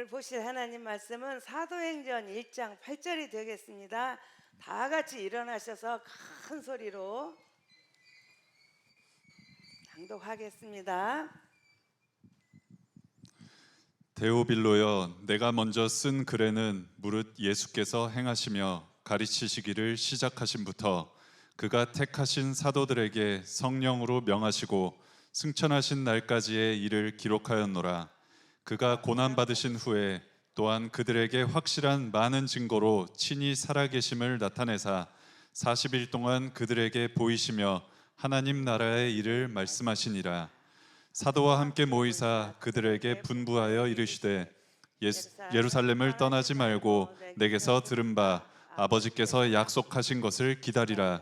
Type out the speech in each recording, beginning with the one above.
보실 하나님 말씀은 사도행전 1장 8절이 되겠습니다. 다 같이 일어나셔서 큰 소리로 낭독하겠습니다. 데오빌로여, 내가 먼저 쓴 글에는 무릇 예수께서 행하시며 가르치시기를 시작하신부터 그가 택하신 사도들에게 성령으로 명하시고 승천하신 날까지의 일을 기록하였노라. 그가 고난 받으신 후에 또한 그들에게 확실한 많은 증거로 친히 살아계심을 나타내사 40일 동안 그들에게 보이시며 하나님 나라의 일을 말씀하시니라. 사도와 함께 모이사 그들에게 분부하여 이르시되 예루살렘을 떠나지 말고 내게서 들은 바 아버지께서 약속하신 것을 기다리라.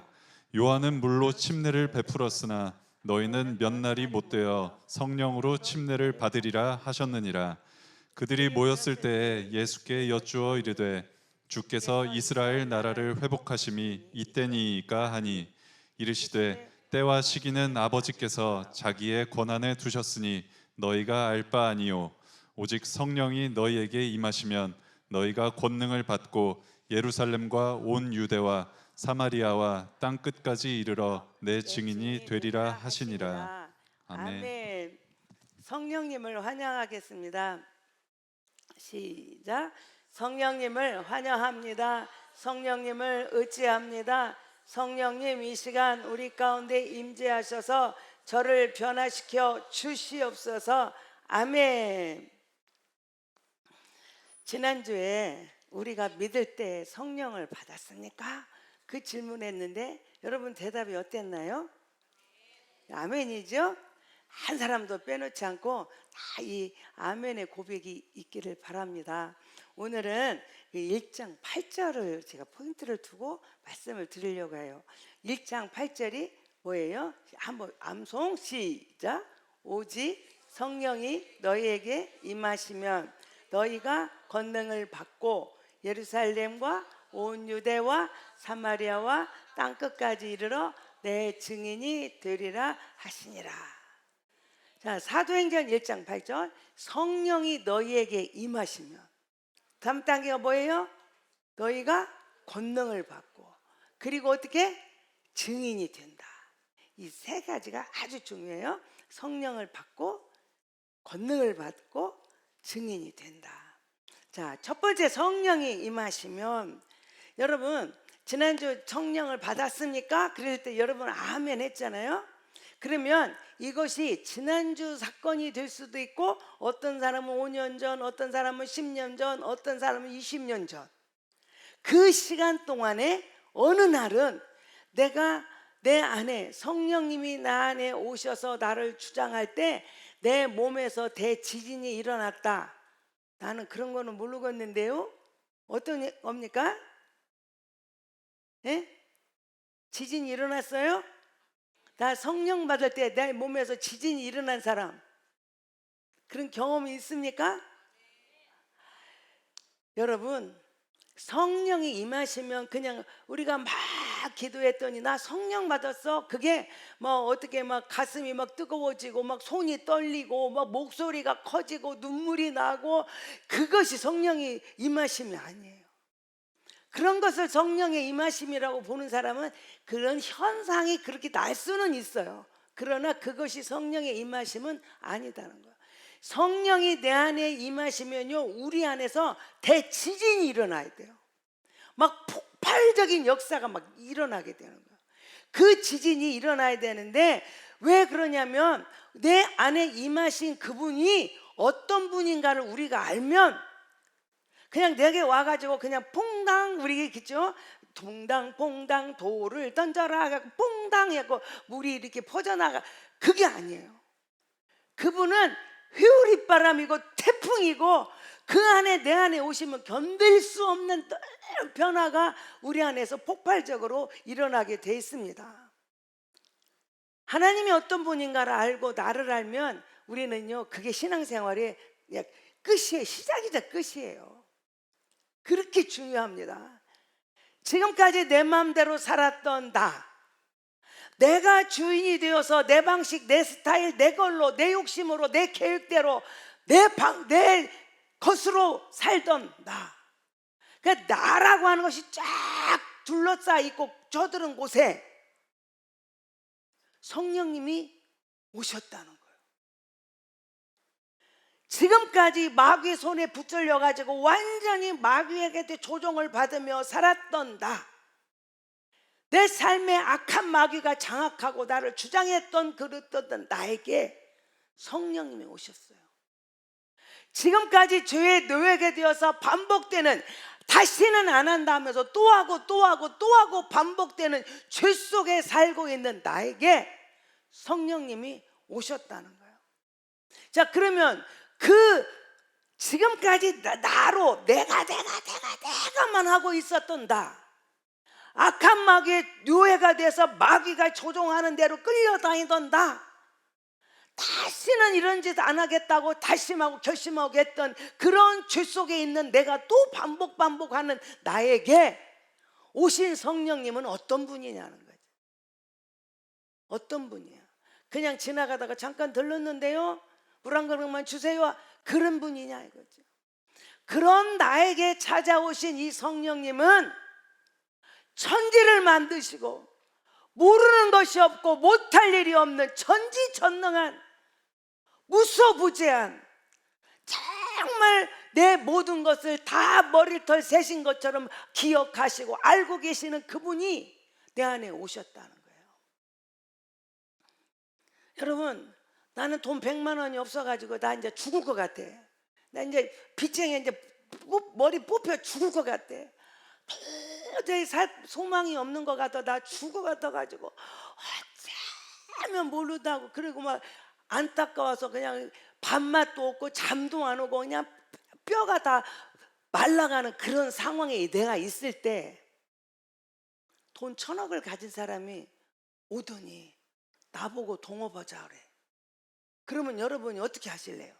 요한은 물로 침례를 베풀었으나 너희는 몇 날이 못되어 성령으로 침례를 받으리라 하셨느니라. 그들이 모였을 때에 예수께 여쭈어 이르되 주께서 이스라엘 나라를 회복하심이 이때니이까 하니 이르시되 때와 시기는 아버지께서 자기의 권한에 두셨으니 너희가 알 바 아니요 오직 성령이 너희에게 임하시면 너희가 권능을 받고 예루살렘과 온 유대와 사마리아와 땅 끝까지 이르러 내 증인이 되리라 하시니라. 아멘. 성령님을 환영하겠습니다. 시작. 성령님을 환영합니다. 성령님을 의지합니다. 성령님, 이 시간 우리 가운데 임재하셔서 저를 변화시켜 주시옵소서. 아멘. 지난주에 우리가 믿을 때 성령을 받았습니까? 그 질문했는데 여러분 대답이 어땠나요? 아멘이죠? 한 사람도 빼놓지 않고 다 이 아멘의 고백이 있기를 바랍니다. 오늘은 1장 8절을 제가 포인트를 두고 말씀을 드리려고 해요. 1장 8절이 뭐예요? 한번 암송 시작. 오직 성령이 너희에게 임하시면 너희가 권능을 받고 예루살렘과 온 유대와 사마리아와 땅끝까지 이르러 내 증인이 되리라 하시니라. 자, 사도행전 1장 8절 성령이 너희에게 임하시면 다음 단계가 뭐예요? 너희가 권능을 받고 그리고 어떻게? 증인이 된다. 이 세 가지가 아주 중요해요. 성령을 받고 권능을 받고 증인이 된다. 자, 첫 번째 성령이 임하시면 여러분 지난주 성령을 받았습니까? 그럴 때 여러분 아멘 했잖아요. 그러면 이것이 지난주 사건이 될 수도 있고 어떤 사람은 5년 전, 어떤 사람은 10년 전, 어떤 사람은 20년 전 그 시간 동안에 어느 날은 내가 내 안에 성령님이 나 안에 오셔서 나를 주장할 때 내 몸에서 대지진이 일어났다. 나는 그런 거는 모르겠는데요. 어떤 겁니까? 예? 지진이 일어났어요? 나 성령 받을 때 내 몸에서 지진이 일어난 사람 그런 경험이 있습니까? 여러분 성령이 임하시면 그냥 우리가 막 기도했더니 나 성령 받았어. 그게 뭐 어떻게 막 가슴이 막 뜨거워지고 막 손이 떨리고 막 목소리가 커지고 눈물이 나고 그것이 성령이 임하심이 아니에요. 그런 것을 성령의 임하심이라고 보는 사람은 그런 현상이 그렇게 날 수는 있어요. 그러나 그것이 성령의 임하심은 아니다는 거예요. 성령이 내 안에 임하시면요 우리 안에서 대지진이 일어나야 돼요. 막 폭발적인 역사가 막 일어나게 되는 거예요. 그 지진이 일어나야 되는데 왜 그러냐면 내 안에 임하신 그분이 어떤 분인가를 우리가 알면 그냥 내게 와가지고 그냥 퐁당 우리 있죠? 동당퐁당 돌을 던져라 하고 퐁당 해고 물이 이렇게 퍼져나가 그게 아니에요. 그분은 휘우릿바람이고 태풍이고 그 안에 내 안에 오시면 견딜 수 없는 변화가 우리 안에서 폭발적으로 일어나게 돼 있습니다. 하나님이 어떤 분인가를 알고 나를 알면 우리는요 그게 신앙생활의 끝이에요. 시작이자 끝이에요. 그렇게 중요합니다. 지금까지 내 마음대로 살았던 내가 주인이 되어서 내 방식, 내 스타일, 내 걸로, 내 욕심으로, 내 계획대로 내 것으로 살던 나. 그 나라고 하는 것이 쫙 둘러싸여 있고 저들은 곳에 성령님이 오셨다는 거예요. 지금까지 마귀의 손에 붙들려 가지고 완전히 마귀에게 조종을 받으며 살았던 나, 내 삶에 악한 마귀가 장악하고 나를 주장했던 그랬던 나에게 성령님이 오셨어요. 지금까지 죄의 노예가 되어서 반복되는, 다시는 안 한다 하면서 또 하고 또 하고 또 하고 반복되는 죄 속에 살고 있는 나에게 성령님이 오셨다는 거예요. 자, 그러면 그 지금까지 나로 내가만 하고 있었던 나, 악한 마귀의 노예가 돼서 마귀가 조종하는 대로 끌려다니던 나, 다시는 이런 짓 안 하겠다고 다짐하고 결심하고 했던 그런 죄 속에 있는 내가 또 반복하는 나에게 오신 성령님은 어떤 분이냐는 거죠. 어떤 분이야? 그냥 지나가다가 잠깐 들렀는데요, 물 한 그릇만 주세요, 그런 분이냐 이거죠. 그런 나에게 찾아오신 이 성령님은 천지를 만드시고 모르는 것이 없고 못할 일이 없는 전지전능한 무소부재한, 정말 내 모든 것을 다 머리털 세신 것처럼 기억하시고 알고 계시는 그분이 내 안에 오셨다는 거예요. 여러분, 나는 돈 100만 원이 없어가지고 나 이제 죽을 것 같아. 나 이제 빚쟁이 이제 머리 뽑혀 죽을 것 같아. 도저히 소망이 없는 것 같아. 나 죽을 것 같아가지고 어쩌면 모르다고, 그리고 막 안타까워서 그냥 밥맛도 없고 잠도 안 오고 그냥 뼈가 다 말라가는 그런 상황에 내가 있을 때 돈 1,000억을 가진 사람이 오더니 나보고 동업하자 그래. 그러면 여러분이 어떻게 하실래요?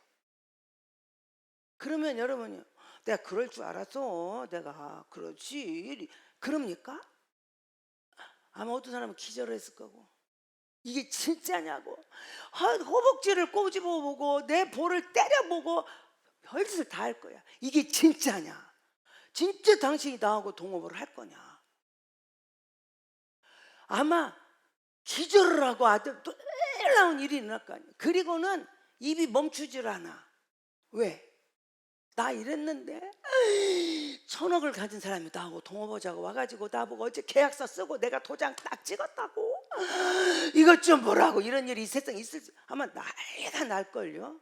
그러면 여러분이 내가 그럴 줄 알았어, 내가 그렇지, 그럽니까? 아마 어떤 사람은 기절했을 거고, 이게 진짜냐고 허벅지를 꼬집어보고 내 볼을 때려보고 별짓을 다 할 거야. 이게 진짜냐? 진짜 당신이 나하고 동업을 할 거냐? 아마 기절을 하고 아주 놀라운 일이 일어날 거 아니야. 그리고는 입이 멈추질 않아. 왜? 나 이랬는데 1,000억을 가진 사람이 나하고 동업하자고 와가지고 나보고 어제 계약서 쓰고 내가 도장 딱 찍었다고, 이것 좀 보라고, 이런 일이 이 세상에 있을 수, 아마 난리가 날걸요.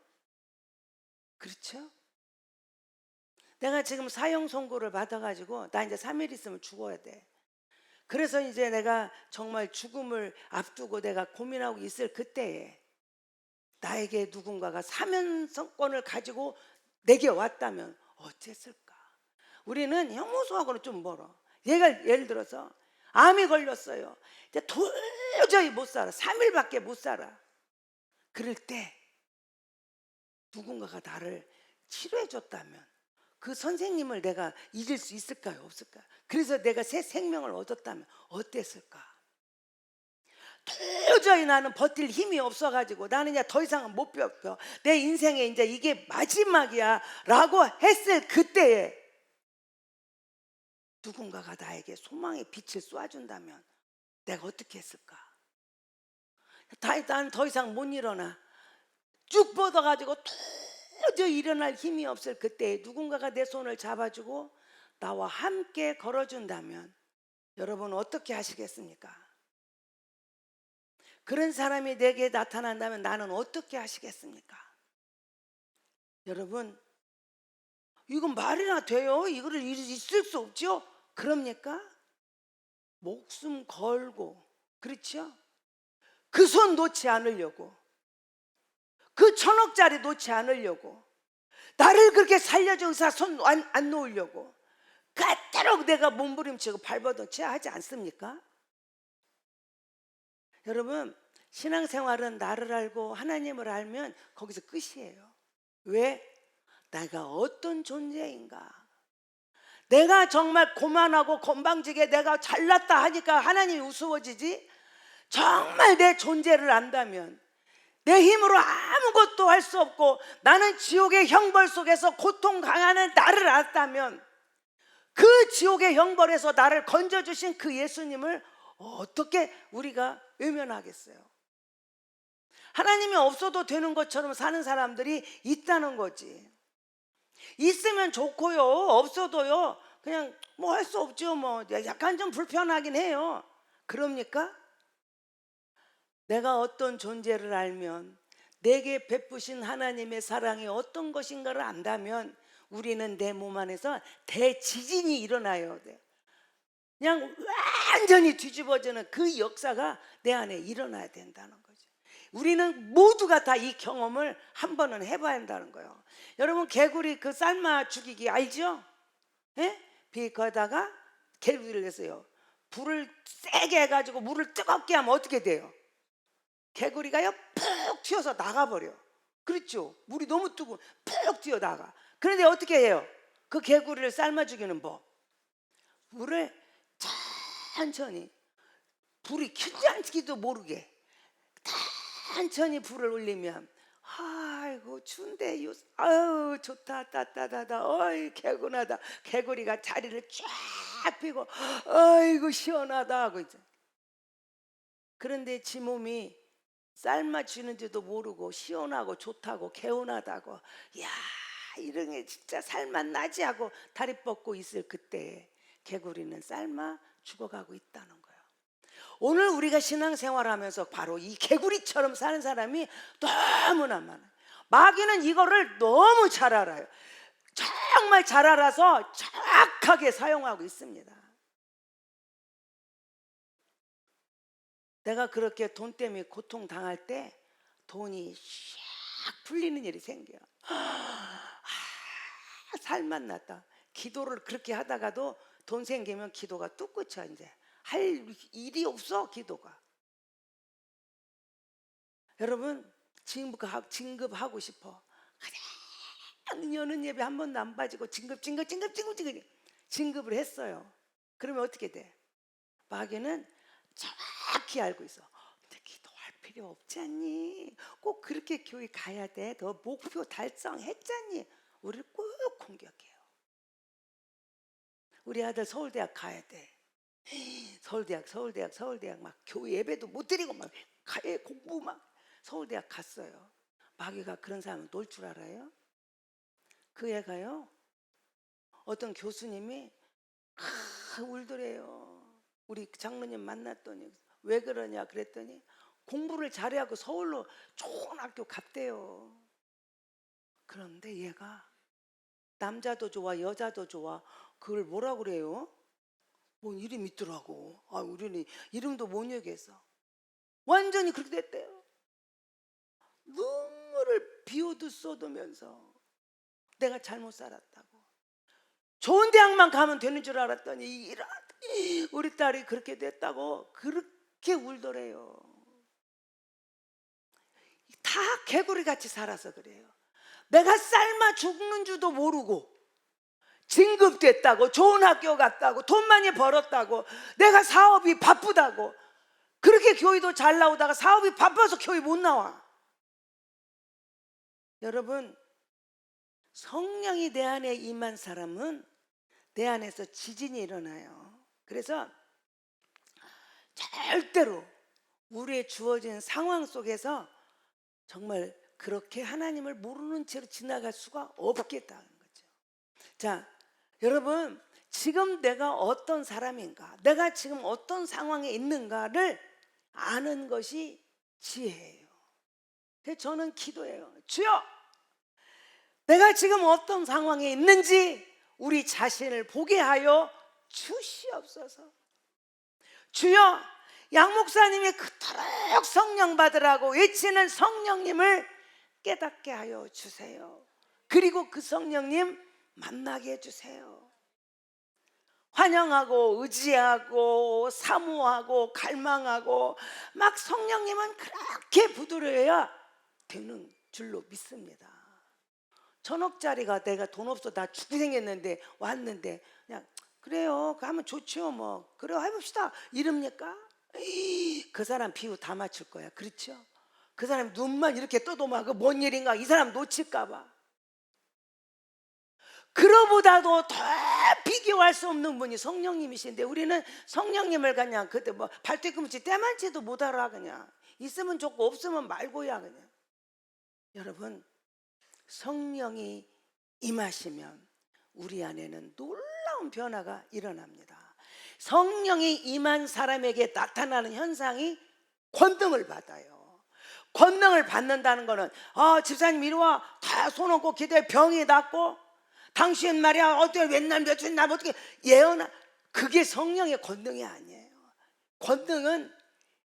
그렇죠? 내가 지금 사형 선고를 받아가지고 나 이제 3일 있으면 죽어야 돼. 그래서 이제 내가 정말 죽음을 앞두고 내가 고민하고 있을 그때에 나에게 누군가가 사면권을 가지고 내게 왔다면 어땠을까? 우리는 형무소하고는 좀 멀어. 얘가 예를 들어서 암이 걸렸어요. 이제 도저히 못 살아. 3일밖에 못 살아. 그럴 때 누군가가 나를 치료해 줬다면 그 선생님을 내가 이길 수 있을까요? 없을까요? 그래서 내가 새 생명을 얻었다면 어땠을까? 도저히 나는 버틸 힘이 없어가지고 나는 이제 더 이상은 못 버텨, 내 인생에 이제 이게 마지막이야 라고 했을 그때에 누군가가 나에게 소망의 빛을 쏴준다면 내가 어떻게 했을까? 나는 더 이상 못 일어나, 쭉 뻗어가지고 도저히 일어날 힘이 없을 그때에 누군가가 내 손을 잡아주고 나와 함께 걸어준다면 여러분 어떻게 하시겠습니까? 그런 사람이 내게 나타난다면 나는 어떻게 하시겠습니까? 여러분, 이건 말이나 돼요? 이거를 있을 수 없죠? 그럽니까? 목숨 걸고, 그렇죠? 그 손 놓지 않으려고, 그 1,000억짜리 놓지 않으려고, 나를 그렇게 살려준 의사 손 안 놓으려고 그대로 내가 몸부림치고 발버둥쳐야 하지 않습니까? 여러분, 신앙생활은 나를 알고 하나님을 알면 거기서 끝이에요. 왜? 내가 어떤 존재인가? 내가 정말 고만하고 건방지게 내가 잘났다 하니까 하나님이 우스워지지, 정말 내 존재를 안다면 내 힘으로 아무것도 할 수 없고 나는 지옥의 형벌 속에서 고통 강하는 나를 알았다면 그 지옥의 형벌에서 나를 건져주신 그 예수님을 어떻게 우리가 외면하겠어요? 하나님이 없어도 되는 것처럼 사는 사람들이 있다는 거지. 있으면 좋고요, 없어도요 그냥 뭐 할 수 없죠. 뭐 약간 좀 불편하긴 해요. 그럽니까? 내가 어떤 존재를 알면, 내게 베푸신 하나님의 사랑이 어떤 것인가를 안다면 우리는 내 몸 안에서 대지진이 일어나요. 그냥 완전히 뒤집어지는 그 역사가 내 안에 일어나야 된다는 거죠. 우리는 모두가 다 이 경험을 한 번은 해봐야 한다는 거예요. 여러분, 개구리 그 삶아 죽이기 알죠? 예? 비거다가 개구리를 냈어요. 불을 세게 해가지고 물을 뜨겁게 하면 어떻게 돼요? 개구리가요 푹 튀어서 나가버려. 그렇죠? 물이 너무 뜨거워 푹 튀어 나가. 그런데 어떻게 해요? 그 개구리를 삶아 죽이는 법, 물을 천천히, 불이 켜지 않기도 모르게 천천히 불을 올리면, 아이고 춘대 요, 아유 좋다 따뜻하다, 어이 개운하다. 개구리가 자리를 쫙 펴고 아이고 시원하다 하고 이제. 그런데 지 몸이 삶아지는지도 모르고 시원하고 좋다고 개운하다고, 야 이런 게 진짜 살맛 나지 하고 다리 뻗고 있을 그때 개구리는 삶아 죽어가고 있다는 거예요. 오늘 우리가 신앙생활하면서 바로 이 개구리처럼 사는 사람이 너무나 많아요. 마귀는 이거를 너무 잘 알아요. 정말 잘 알아서 정확하게 사용하고 있습니다. 내가 그렇게 돈 때문에 고통 당할 때 돈이 샥 풀리는 일이 생겨요. 살맛 났다. 기도를 그렇게 하다가도 돈 생기면 기도가 뚝 끝이야. 이제 할 일이 없어 기도가. 여러분, 진급하고 싶어. 가장 여는 예배 한 번도 안 빠지고 진급을 했어요. 그러면 어떻게 돼? 마귀는 정확히 알고 있어. 근데 기도할 필요 없지 않니? 꼭 그렇게 교회 가야 돼? 너 목표 달성했잖니? 우리를 꼭 공격해요. 우리 아들 서울대학 가야 돼. 서울대학 막 교회 예배도 못 드리고 막 가해 공부 막 서울대학 갔어요. 마귀가 그런 사람은 놀 줄 알아요? 그 애가요, 어떤 교수님이 울더래요. 우리 장로님 만났더니 왜 그러냐 그랬더니 공부를 잘해하고 서울로 좋은 학교 갔대요. 그런데 얘가 남자도 좋아 여자도 좋아, 그걸 뭐라 그래요? 뭔 이름 있더라고. 아, 우리는 이름도 못 얘기해서 완전히 그렇게 됐대요. 눈물을 비오듯 쏟으면서 내가 잘못 살았다고, 좋은 대학만 가면 되는 줄 알았더니 이런 우리 딸이 그렇게 됐다고 그렇게 울더래요. 다 개구리같이 살아서 그래요. 내가 삶아 죽는 줄도 모르고 진급됐다고, 좋은 학교 갔다고, 돈 많이 벌었다고, 내가 사업이 바쁘다고, 그렇게 교회도 잘 나오다가 사업이 바빠서 교회 못 나와. 여러분, 성령이 내 안에 임한 사람은 내 안에서 지진이 일어나요. 그래서 절대로 우리의 주어진 상황 속에서 정말 그렇게 하나님을 모르는 채로 지나갈 수가 없겠다는 거죠. 자, 여러분, 지금 내가 어떤 사람인가, 내가 지금 어떤 상황에 있는가를 아는 것이 지혜예요. 그래서 저는 기도해요. 주여, 내가 지금 어떤 상황에 있는지 우리 자신을 보게 하여 주시옵소서. 주여, 양 목사님이 그토록 성령 받으라고 외치는 성령님을 깨닫게 하여 주세요. 그리고 그 성령님 만나게 해주세요. 환영하고 의지하고 사모하고 갈망하고 막 성령님은 그렇게 부드러워야 되는 줄로 믿습니다. 1,000억짜리가 내가 돈 없어 나 죽게 생겼는데 왔는데 그냥 그래요 그 하면 좋죠 뭐 그래 해봅시다 이럽니까? 그 사람 비유 다 맞출 거야. 그렇죠? 그 사람 눈만 이렇게 떠도만 뭔 일인가 이 사람 놓칠까 봐. 그거보다도 더 비교할 수 없는 분이 성령님이신데 우리는 성령님을 그냥 그때 뭐 발뒤꿈치 때만치도 못 알아. 그냥 있으면 좋고 없으면 말고야. 그냥 여러분, 성령이 임하시면 우리 안에는 놀라운 변화가 일어납니다. 성령이 임한 사람에게 나타나는 현상이 권능을 받아요. 권능을 받는다는 거는 집사님 이리 와, 다 손 얹고 기도해. 병이 낫고 당신 말이야 어떻게 맨날 며칠 나 어떻게 예언하. 그게 성령의 권능이 아니에요. 권능은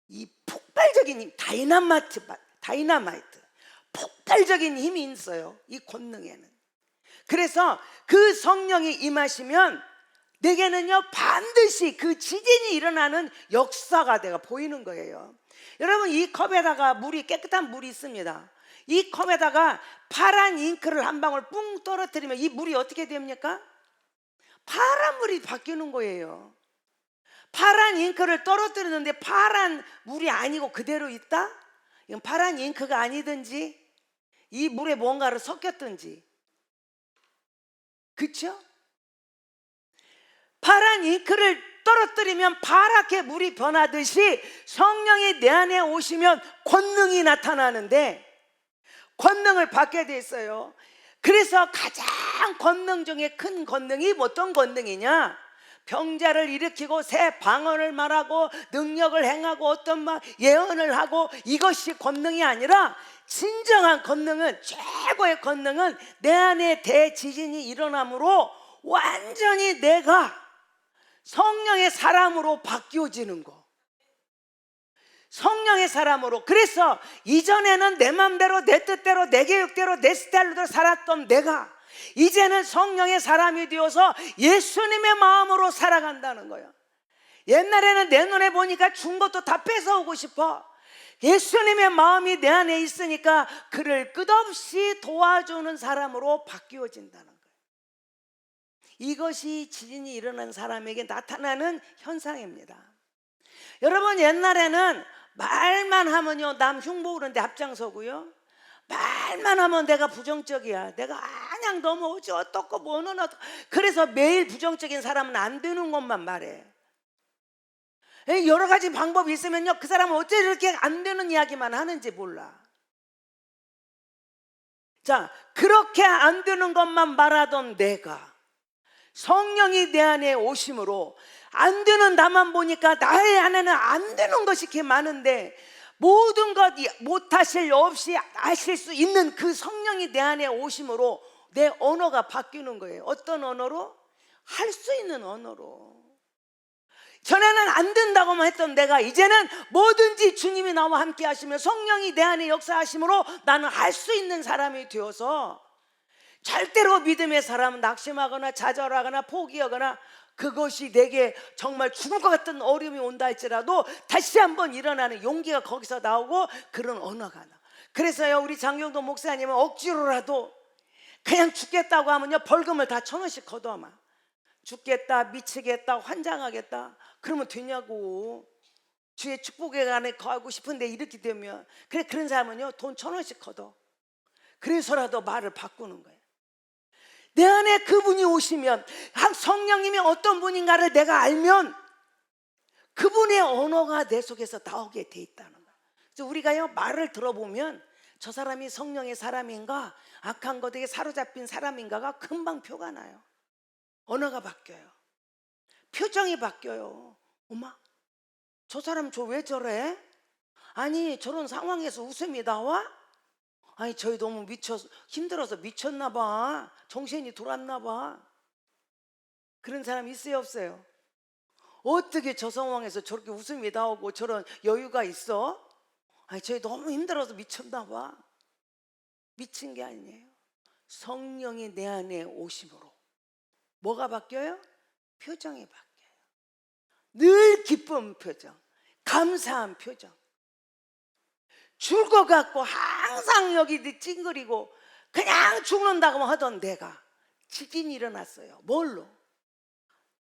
이 폭발적인 힘, 다이나마이트 폭발적인 힘이 있어요, 이 권능에는. 그래서 그 성령이 임하시면 내게는요 반드시 그 지진이 일어나는 역사가 내가 보이는 거예요. 여러분, 이 컵에다가 물이, 깨끗한 물이 있습니다. 이 컵에다가 파란 잉크를 한 방울 뿡 떨어뜨리면 이 물이 어떻게 됩니까? 파란 물이 바뀌는 거예요. 파란 잉크를 떨어뜨리는데 파란 물이 아니고 그대로 있다? 이건 파란 잉크가 아니든지 이 물에 뭔가를 섞였든지, 그렇죠? 파란 잉크를 떨어뜨리면 파랗게 물이 변하듯이 성령이 내 안에 오시면 권능이 나타나는데 권능을 받게 돼 있어요. 그래서 가장 권능 중에 큰 권능이 어떤 권능이냐? 병자를 일으키고 새 방언을 말하고 능력을 행하고 어떤 예언을 하고, 이것이 권능이 아니라 진정한 권능은, 최고의 권능은 내 안에 대지진이 일어남으로 완전히 내가 성령의 사람으로 바뀌어지는 거. 성령의 사람으로. 그래서 이전에는 내 맘대로 내 뜻대로 내 계획대로 내 스타일로 살았던 내가 이제는 성령의 사람이 되어서 예수님의 마음으로 살아간다는 거예요. 옛날에는 내 눈에 보니까 준 것도 다 뺏어오고 싶어. 예수님의 마음이 내 안에 있으니까 그를 끝없이 도와주는 사람으로 바뀌어진다는 거예요. 이것이 지진이 일어난 사람에게 나타나는 현상입니다. 여러분, 옛날에는 말만 하면요 남 흉보는데 앞장서고요, 말만 하면 내가 부정적이야, 내가 그냥 너무 어떻고 뭐는 어떻고, 그래서 매일 부정적인 사람은 안 되는 것만 말해. 여러 가지 방법이 있으면요 그 사람은 어째 이렇게 안 되는 이야기만 하는지 몰라. 자, 그렇게 안 되는 것만 말하던 내가 성령이 내 안에 오심으로 안 되는 나만 보니까 나의 안에는 안 되는 것이 이렇게 많은데, 모든 것 못하실 없이 아실 수 있는 그 성령이 내 안에 오심으로 내 언어가 바뀌는 거예요. 어떤 언어로? 할 수 있는 언어로. 전에는 안 된다고만 했던 내가 이제는 뭐든지 주님이 나와 함께 하시며 성령이 내 안에 역사하심으로 나는 할 수 있는 사람이 되어서, 절대로 믿음의 사람은 낙심하거나 좌절하거나 포기하거나 그것이 내게 정말 죽을 것 같은 어려움이 온다 할지라도 다시 한번 일어나는 용기가 거기서 나오고 그런 언어가 나. 그래서요 우리 장경도 목사님은 억지로라도 그냥 죽겠다고 하면요 벌금을 다 1,000원씩 걷어마. 죽겠다, 미치겠다, 환장하겠다 그러면 되냐고. 주의 축복에 안에 거하고 싶은데 이렇게 되면, 그래 그런 사람은요 돈 1,000원씩 걷어. 그래서라도 말을 바꾸는 거예요. 내 안에 그분이 오시면, 성령님이 어떤 분인가를 내가 알면 그분의 언어가 내 속에서 나오게 돼 있다는 거예요. 그래서 우리가요 말을 들어보면 저 사람이 성령의 사람인가 악한 것에게 사로잡힌 사람인가가 금방 표가 나요. 언어가 바뀌어요. 표정이 바뀌어요. 엄마, 저 사람 왜 저래? 아니 저런 상황에서 웃음이 나와? 아니 저희 너무 힘들어서 미쳤나 봐, 정신이 돌았나 봐. 그런 사람 있어요 없어요? 어떻게 저 상황에서 저렇게 웃음이 나오고 저런 여유가 있어? 아니 저희 너무 힘들어서 미쳤나 봐. 미친 게 아니에요. 성령이 내 안에 오심으로 뭐가 바뀌어요? 표정이 바뀌어요. 늘 기쁜 표정, 감사한 표정. 죽을 것 같고 항상 여기 찡그리고 그냥 죽는다고만 하던 내가 지진이 일어났어요. 뭘로?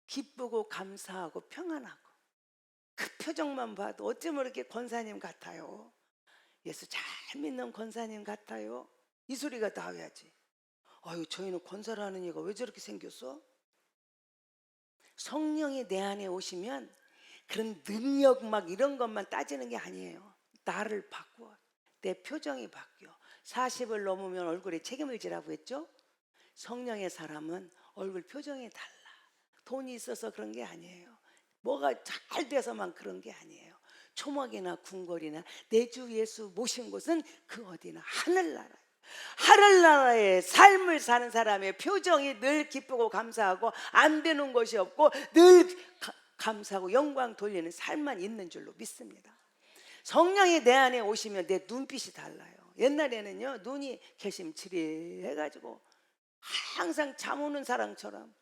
기쁘고 감사하고 평안하고. 그 표정만 봐도 어쩌면 이렇게 권사님 같아요. 예수 잘 믿는 권사님 같아요. 이 소리가 나와야지. 아유, 저희는 권사라는 얘가 왜 저렇게 생겼어? 성령이 내 안에 오시면 그런 능력 막 이런 것만 따지는 게 아니에요. 나를 바꿔. 내 표정이 바뀌어. 40을 넘으면 얼굴에 책임을 지라고 했죠. 성령의 사람은 얼굴 표정이 달라. 돈이 있어서 그런 게 아니에요. 뭐가 잘 돼서만 그런 게 아니에요. 초막이나 궁궐이나 내 주 예수 모신 곳은 그 어디나 하늘나라. 하늘나라의 삶을 사는 사람의 표정이 늘 기쁘고 감사하고 안 되는 것이 없고 늘 감사하고 영광 돌리는 삶만 있는 줄로 믿습니다. 성령이 내 안에 오시면 내 눈빛이 달라요. 옛날에는요, 눈이 개심치리해가지고 항상 잠 오는 사람처럼.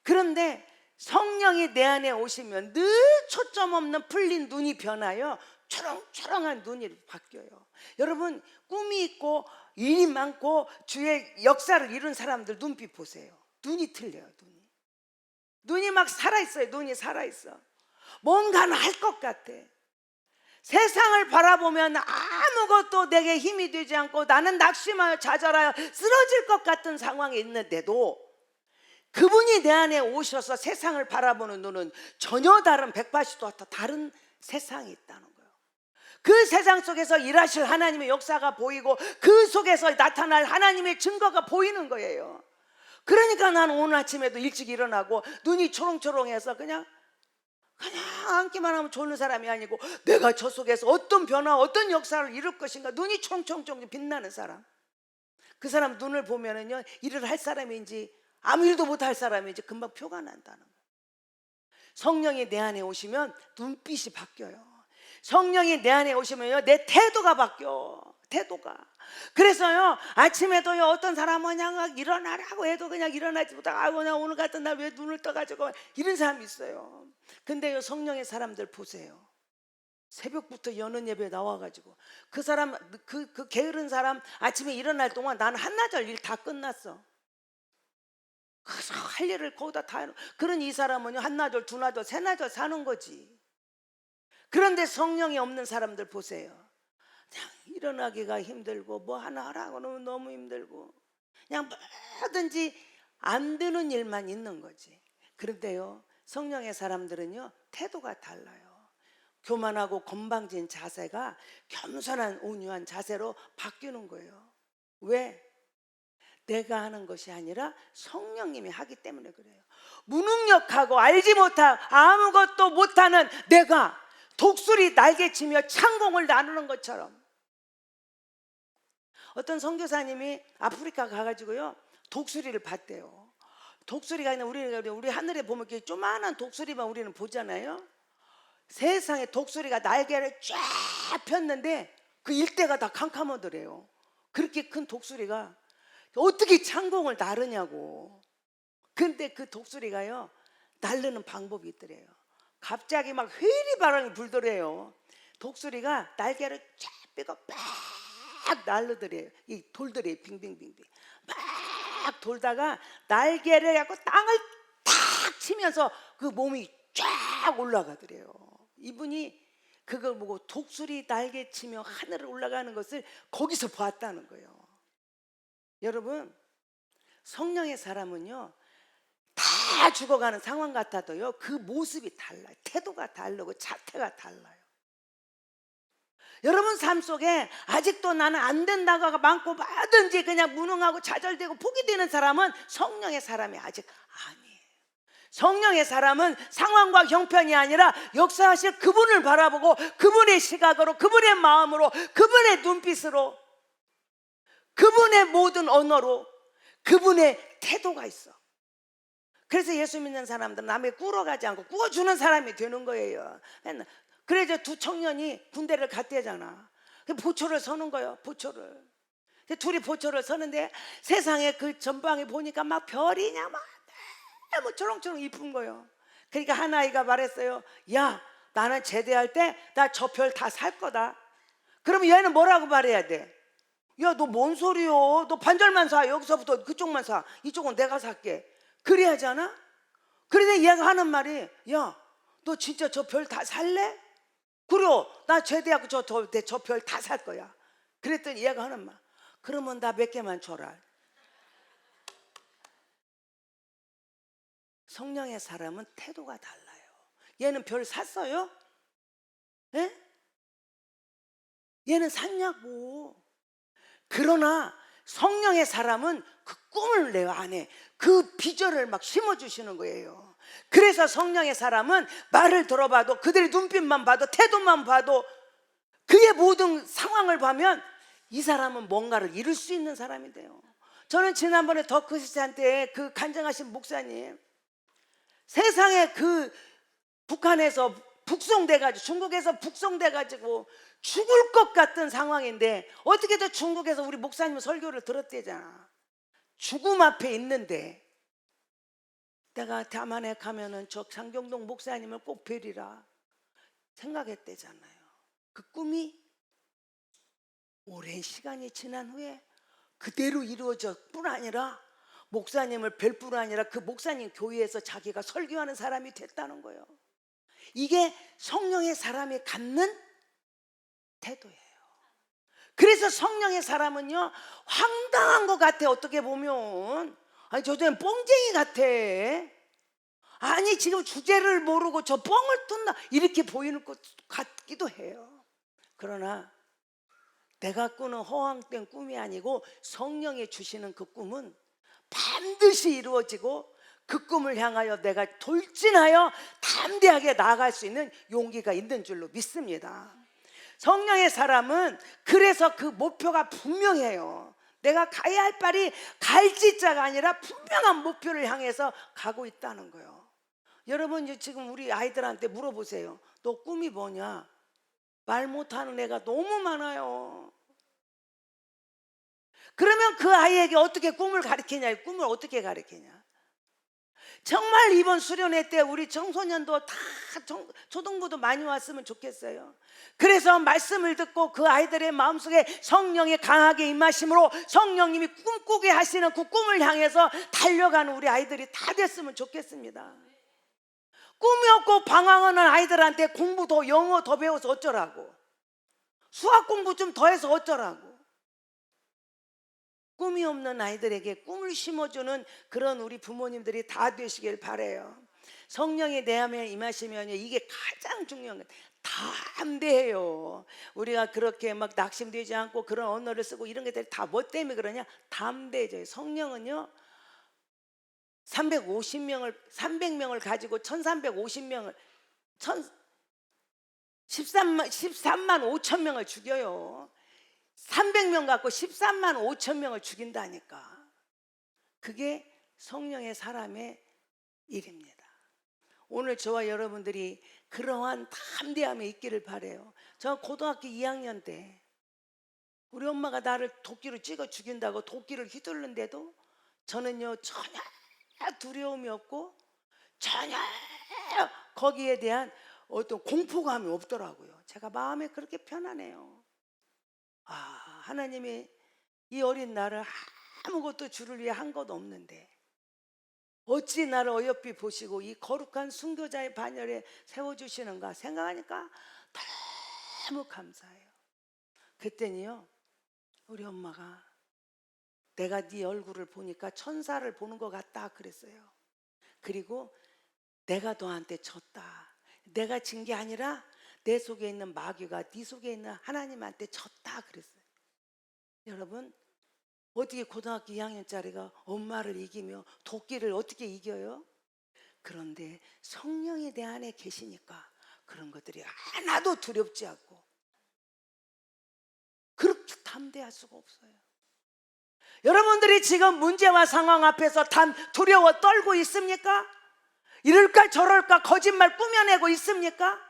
그런데 성령이 내 안에 오시면 늘 초점 없는 풀린 눈이 변하여 초롱초롱한 눈이 바뀌어요. 여러분, 꿈이 있고 일이 많고 주의 역사를 이룬 사람들 눈빛 보세요. 눈이 틀려요. 눈이 막 살아있어요. 눈이 살아있어. 뭔가는 할 것 같아. 세상을 바라보면 아무것도 내게 힘이 되지 않고 나는 낙심하여 좌절하여 쓰러질 것 같은 상황에 있는데도 그분이 내 안에 오셔서 세상을 바라보는 눈은 전혀 다른 180도 다른 세상이 있다는 거예요. 그 세상 속에서 일하실 하나님의 역사가 보이고 그 속에서 나타날 하나님의 증거가 보이는 거예요. 그러니까 나는 오늘 아침에도 일찍 일어나고 눈이 초롱초롱해서 그냥 앉기만 하면 좋은 사람이 아니고 내가 저 속에서 어떤 변화, 어떤 역사를 이룰 것인가 눈이 총총총 빛나는 사람. 그 사람 눈을 보면은요, 일을 할 사람인지 아무 일도 못할 사람인지 금방 표가 난다는 거예요. 성령이 내 안에 오시면 눈빛이 바뀌어요. 성령이 내 안에 오시면요, 내 태도가 바뀌어. 태도가. 그래서요, 아침에도요, 어떤 사람은 그냥 일어나라고 해도 그냥 일어나지 못하고, 아이고, 나 오늘 같은 날 왜 눈을 떠가지고, 이런 사람이 있어요. 근데요, 성령의 사람들 보세요. 새벽부터 여는 예배 나와가지고, 그 사람, 그 게으른 사람 아침에 일어날 동안 나는 한나절 일 다 끝났어. 그래서 할 일을 거기다 다 해놓고, 그런 이 사람은요, 한나절, 두나절, 세나절 사는 거지. 그런데 성령이 없는 사람들 보세요. 그냥 일어나기가 힘들고 뭐 하나 하라고는 너무 힘들고 그냥 뭐든지 안 되는 일만 있는 거지. 그런데요, 성령의 사람들은요, 태도가 달라요. 교만하고 건방진 자세가 겸손한 온유한 자세로 바뀌는 거예요. 왜? 내가 하는 것이 아니라 성령님이 하기 때문에 그래요. 무능력하고 알지 못하고 아무것도 못하는 내가 독수리 날개치며 창공을 나누는 것처럼. 어떤 선교사님이 아프리카 가가지고요, 독수리를 봤대요. 독수리가 아니라 우리 하늘에 보면 이렇게 조그만한 독수리만 우리는 보잖아요. 세상에 독수리가 날개를 쫙 폈는데 그 일대가 다 캄캄하더래요. 그렇게 큰 독수리가 어떻게 창공을 나르냐고. 근데 그 독수리가요, 나르는 방법이 있더래요. 갑자기 막 회리바람이 불더래요. 독수리가 날개를 쫙 펴고 막 날르더래요. 이 돌더래요. 빙빙빙빙 막 돌다가 날개를 갖고 땅을 탁 치면서 그 몸이 쫙 올라가더래요. 이분이 그걸 보고 독수리 날개 치며 하늘을 올라가는 것을 거기서 봤다는 거예요. 여러분, 성령의 사람은요, 다 죽어가는 상황 같아도요, 그 모습이 달라요. 태도가 다르고 자태가 달라요. 여러분 삶 속에 아직도 나는 안 된다고가 많고 뭐든지 그냥 무능하고 좌절되고 포기되는 사람은 성령의 사람이 아직 아니에요. 성령의 사람은 상황과 형편이 아니라 역사하실 그분을 바라보고 그분의 시각으로, 그분의 마음으로, 그분의 눈빛으로, 그분의 모든 언어로 그분의 태도가 있어. 그래서 예수 믿는 사람들은 남의 꾸러가지 않고 꾸어주는 사람이 되는 거예요. 그래서 두 청년이 군대를 갔대잖아. 보초를 서는 거예요. 보초를. 둘이 보초를 서는데 세상에 그 전방에 보니까 막 별이냐 막 너무 초롱초롱 이쁜 거예요. 그러니까 한 아이가 말했어요. 야, 나는 제대할 때 나 저 별 다 살 거다. 그러면 얘는 뭐라고 말해야 돼? 야, 너 뭔 소리요? 너 반절만 사. 여기서부터 그쪽만 사. 이쪽은 내가 살게. 그래야 하잖아? 그런데 얘가 하는 말이, 야, 너 진짜 저 별 다 살래? 그래요. 나 제대하고 저 별 다 살 거야. 그랬더니 얘가 하는 말, 그러면 나 몇 개만 줘라. 성령의 사람은 태도가 달라요. 얘는 별 샀어요? 예? 얘는 샀냐고. 그러나 성령의 사람은 그 꿈을 내 안에 그 비전을 막 심어주시는 거예요. 그래서 성령의 사람은 말을 들어봐도, 그들의 눈빛만 봐도, 태도만 봐도, 그의 모든 상황을 보면 이 사람은 뭔가를 이룰 수 있는 사람이 돼요. 저는 지난번에 더크리스찬때 그 간증하신 목사님, 세상에 그 북한에서 북송돼가지고, 중국에서 북송돼가지고 죽을 것 같은 상황인데 어떻게든 중국에서 우리 목사님 설교를 들었대잖아. 죽음 앞에 있는데 내가 다만에 가면은 저 장경동 목사님을 꼭 뵈리라 생각했대잖아요. 그 꿈이 오랜 시간이 지난 후에 그대로 이루어질 뿐 아니라 목사님을 뵐 뿐 아니라 그 목사님 교회에서 자기가 설교하는 사람이 됐다는 거예요. 이게 성령의 사람이 갖는 태도예요. 그래서 성령의 사람은요, 황당한 것 같아. 어떻게 보면 아니 저는 뻥쟁이 같아. 아니 지금 주제를 모르고 저 뻥을 뚫나 이렇게 보이는 것 같기도 해요. 그러나 내가 꾸는 허황된 꿈이 아니고 성령이 주시는 그 꿈은 반드시 이루어지고 그 꿈을 향하여 내가 돌진하여 담대하게 나아갈 수 있는 용기가 있는 줄로 믿습니다. 성령의 사람은 그래서 그 목표가 분명해요. 내가 가야 할 바리 갈짓자가 아니라 분명한 목표를 향해서 가고 있다는 거예요. 여러분 지금 우리 아이들한테 물어보세요. 너 꿈이 뭐냐? 말 못하는 애가 너무 많아요. 그러면 그 아이에게 어떻게 꿈을 가르치냐? 꿈을 어떻게 가르치냐? 정말 이번 수련회 때 우리 청소년도 다 초등부도 많이 왔으면 좋겠어요. 그래서 말씀을 듣고 그 아이들의 마음속에 성령이 강하게 임하심으로 성령님이 꿈꾸게 하시는 그 꿈을 향해서 달려가는 우리 아이들이 다 됐으면 좋겠습니다. 꿈이 없고 방황하는 아이들한테 공부 더, 영어 더 배워서 어쩌라고, 수학 공부 좀 더 해서 어쩌라고. 꿈이 없는 아이들에게 꿈을 심어주는 그런 우리 부모님들이 다 되시길 바라요. 성령이 내 안에 임하시면 이게 가장 중요한 거예요. 담대해요. 우리가 그렇게 막 낙심되지 않고 그런 언어를 쓰고 이런 것들이 다 뭐 때문에 그러냐? 담대해져요. 성령은요 300명을 가지고 1350명을 13만 5천 명을 죽여요. 300명 갖고 13만 5천 명을 죽인다니까. 그게 성령의 사람의 일입니다. 오늘 저와 여러분들이 그러한 담대함이 있기를 바라요. 저 고등학교 2학년 때 우리 엄마가 나를 도끼로 찍어 죽인다고 도끼를 휘두르는데도 저는요 전혀 두려움이 없고 전혀 거기에 대한 어떤 공포감이 없더라고요. 제가 마음이 그렇게 편안해요. 하나님이 이 어린 나를 아무것도 주를 위해 한 것 없는데 어찌 나를 어여삐 보시고 이 거룩한 순교자의 반열에 세워주시는가 생각하니까 너무 감사해요. 그때는요 우리 엄마가 내가 네 얼굴을 보니까 천사를 보는 것 같다 그랬어요. 그리고 내가 너한테 졌다. 내가 진 게 아니라 내 속에 있는 마귀가 네 속에 있는 하나님한테 졌다 그랬어요. 여러분 어떻게 고등학교 2학년짜리가 엄마를 이기며 도끼를 어떻게 이겨요? 그런데 성령이 내 안에 계시니까 그런 것들이 하나도 두렵지 않고 그렇게 담대할 수가 없어요. 여러분들이 지금 문제와 상황 앞에서 두려워 떨고 있습니까? 이럴까 저럴까 거짓말 꾸며내고 있습니까?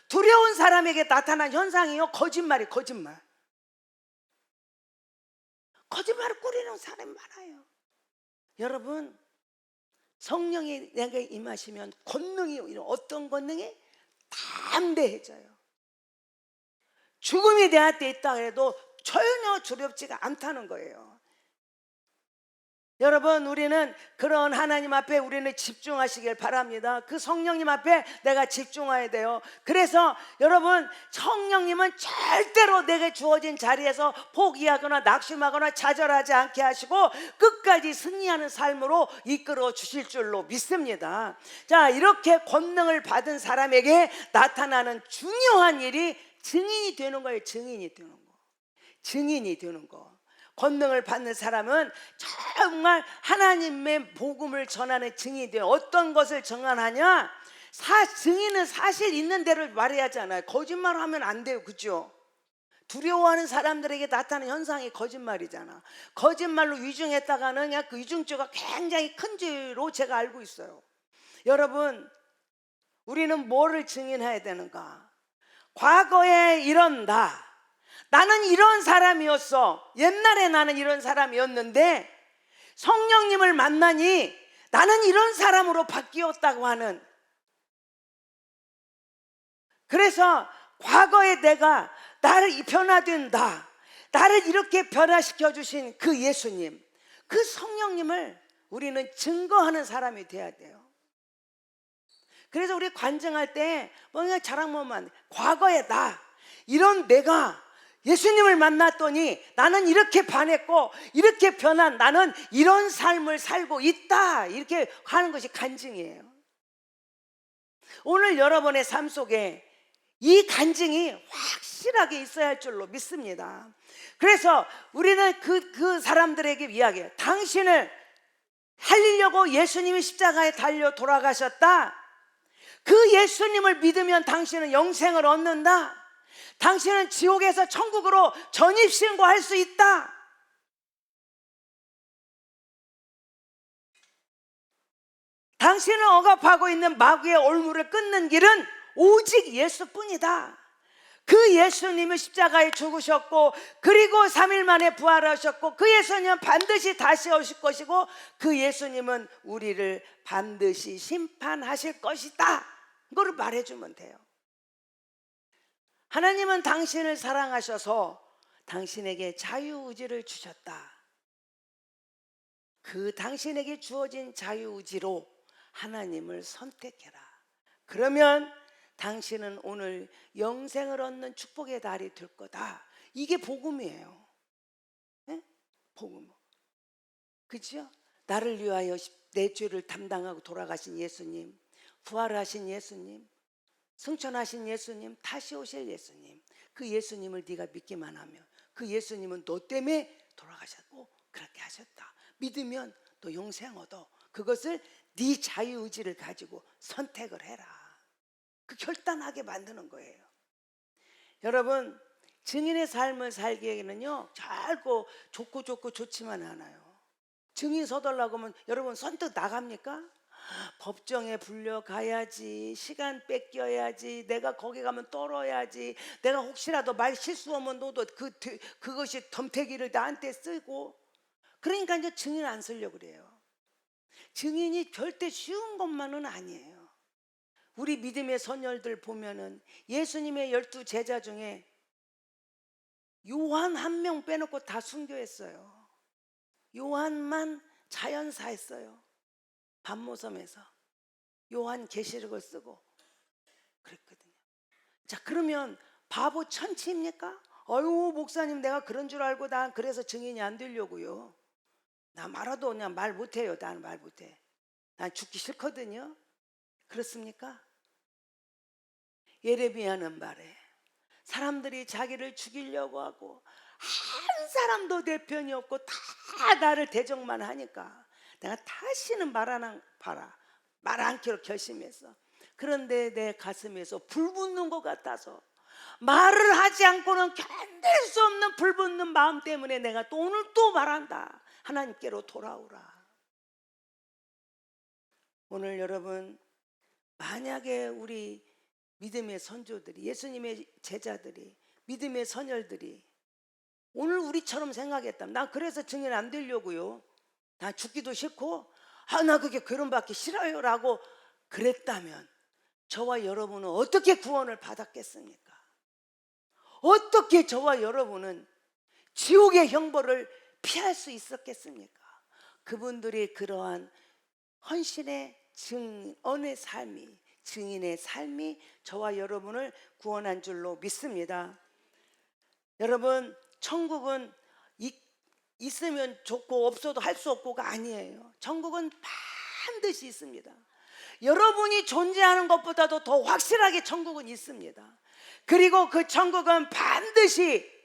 두려운 사람에게 나타난 현상이요 거짓말이 거짓말. 거짓말을 꾸리는 사람이 많아요. 여러분 성령이 내게 임하시면 권능이 어떤 권능이 담대해져요. 죽음이 내 앞에 있다 해도 전혀 두렵지가 않다는 거예요. 여러분, 우리는 그런 하나님 앞에 우리는 집중하시길 바랍니다. 그 성령님 앞에 내가 집중해야 돼요. 그래서 여러분, 성령님은 절대로 내게 주어진 자리에서 포기하거나 낙심하거나 좌절하지 않게 하시고 끝까지 승리하는 삶으로 이끌어 주실 줄로 믿습니다. 자, 이렇게 권능을 받은 사람에게 나타나는 중요한 일이 증인이 되는 거예요. 증인이 되는 거. 증인이 되는 거. 권능을 받는 사람은 정말 하나님의 복음을 전하는 증인이 돼요. 어떤 것을 정하느냐? 증인은 사실 있는 대로 말해야 하잖아요. 거짓말을 하면 안 돼요. 그죠? 두려워하는 사람들에게 나타나는 현상이 거짓말이잖아. 거짓말로 위증했다가는 그냥 그 위증죄가 굉장히 큰 죄로 제가 알고 있어요. 여러분, 우리는 뭐를 증인해야 되는가? 과거에 이런 나는 이런 사람이었어. 옛날에 나는 이런 사람이었는데 성령님을 만나니 나는 이런 사람으로 바뀌었다고 하는, 그래서 과거에 내가 나를 변화된 나를 이렇게 변화시켜 주신 그 예수님, 그 성령님을 우리는 증거하는 사람이 돼야 돼요. 그래서 우리 관증할 때 뭔가 자랑만, 과거에 이런 내가 예수님을 만났더니 나는 이렇게 반했고 이렇게 변한 나는 이런 삶을 살고 있다, 이렇게 하는 것이 간증이에요. 오늘 여러분의 삶 속에 이 간증이 확실하게 있어야 할 줄로 믿습니다. 그래서 우리는 그 사람들에게 이야기해요. 당신을 살리려고 예수님이 십자가에 달려 돌아가셨다. 그 예수님을 믿으면 당신은 영생을 얻는다. 당신은 지옥에서 천국으로 전입신고할 수 있다. 당신을 억압하고 있는 마귀의 올무를 끊는 길은 오직 예수뿐이다. 그 예수님은 십자가에 죽으셨고 그리고 3일 만에 부활하셨고 그 예수님은 반드시 다시 오실 것이고 그 예수님은 우리를 반드시 심판하실 것이다. 이거를 말해주면 돼요. 하나님은 당신을 사랑하셔서 당신에게 자유의지를 주셨다. 그 당신에게 주어진 자유의지로 하나님을 선택해라. 그러면 당신은 오늘 영생을 얻는 축복의 날이 될 거다. 이게 복음이에요. 네? 복음. 그죠? 나를 위하여 내 죄를 담당하고 돌아가신 예수님, 부활하신 예수님, 승천하신 예수님, 다시 오실 예수님, 그 예수님을 네가 믿기만 하면 그 예수님은 너 때문에 돌아가셨고 그렇게 하셨다. 믿으면 너 영생 얻어. 그것을 네 자유의지를 가지고 선택을 해라. 그 결단하게 만드는 거예요. 여러분, 증인의 삶을 살기에는요 짧고 좋고 좋지만 않아요. 증인 서달라고 하면 여러분 선뜻 나갑니까? 법정에 불려가야지, 시간 뺏겨야지, 내가 거기 가면 떨어야지, 내가 혹시라도 말 실수하면 너도 그것이 덤태기를 나한테 쓰고, 그러니까 이제 증인 안 쓰려고 그래요. 증인이 절대 쉬운 것만은 아니에요. 우리 믿음의 선열들 보면은 예수님의 12 제자 중에 요한 한 명 빼놓고 다 순교했어요. 요한만 자연사했어요. 반모섬에서 요한 계시록을 쓰고 그랬거든요. 자, 그러면 바보 천치입니까? 어유 목사님, 내가 그런 줄 알고 난 그래서 증인이 안 되려고요. 나 말아도 그냥 말 못해요. 나는 말 못해. 난 죽기 싫거든요. 그렇습니까? 예레미야는 말해. 사람들이 자기를 죽이려고 하고 한 사람도 내 편이 없고 다 나를 대적만 하니까 내가 다시는 말 않기로 결심했어. 그런데 내 가슴에서 불 붙는 것 같아서 말을 하지 않고는 견딜 수 없는 불 붙는 마음 때문에 내가 또 오늘 또 말한다. 하나님께로 돌아오라. 오늘 여러분, 만약에 우리 믿음의 선조들이, 예수님의 제자들이, 믿음의 선열들이 오늘 우리처럼 생각했다면, 난 그래서 증인 안 되려고요, 나 죽기도 싫고 나 그게 괴로움받기 싫어요 라고 그랬다면 저와 여러분은 어떻게 구원을 받았겠습니까? 어떻게 저와 여러분은 지옥의 형벌을 피할 수 있었겠습니까? 그분들이 그러한 헌신의 증언의 삶이, 증인의 삶이 저와 여러분을 구원한 줄로 믿습니다. 여러분, 천국은 있으면 좋고 없어도 할 수 없고가 아니에요. 천국은 반드시 있습니다. 여러분이 존재하는 것보다도 더 확실하게 천국은 있습니다. 그리고 그 천국은 반드시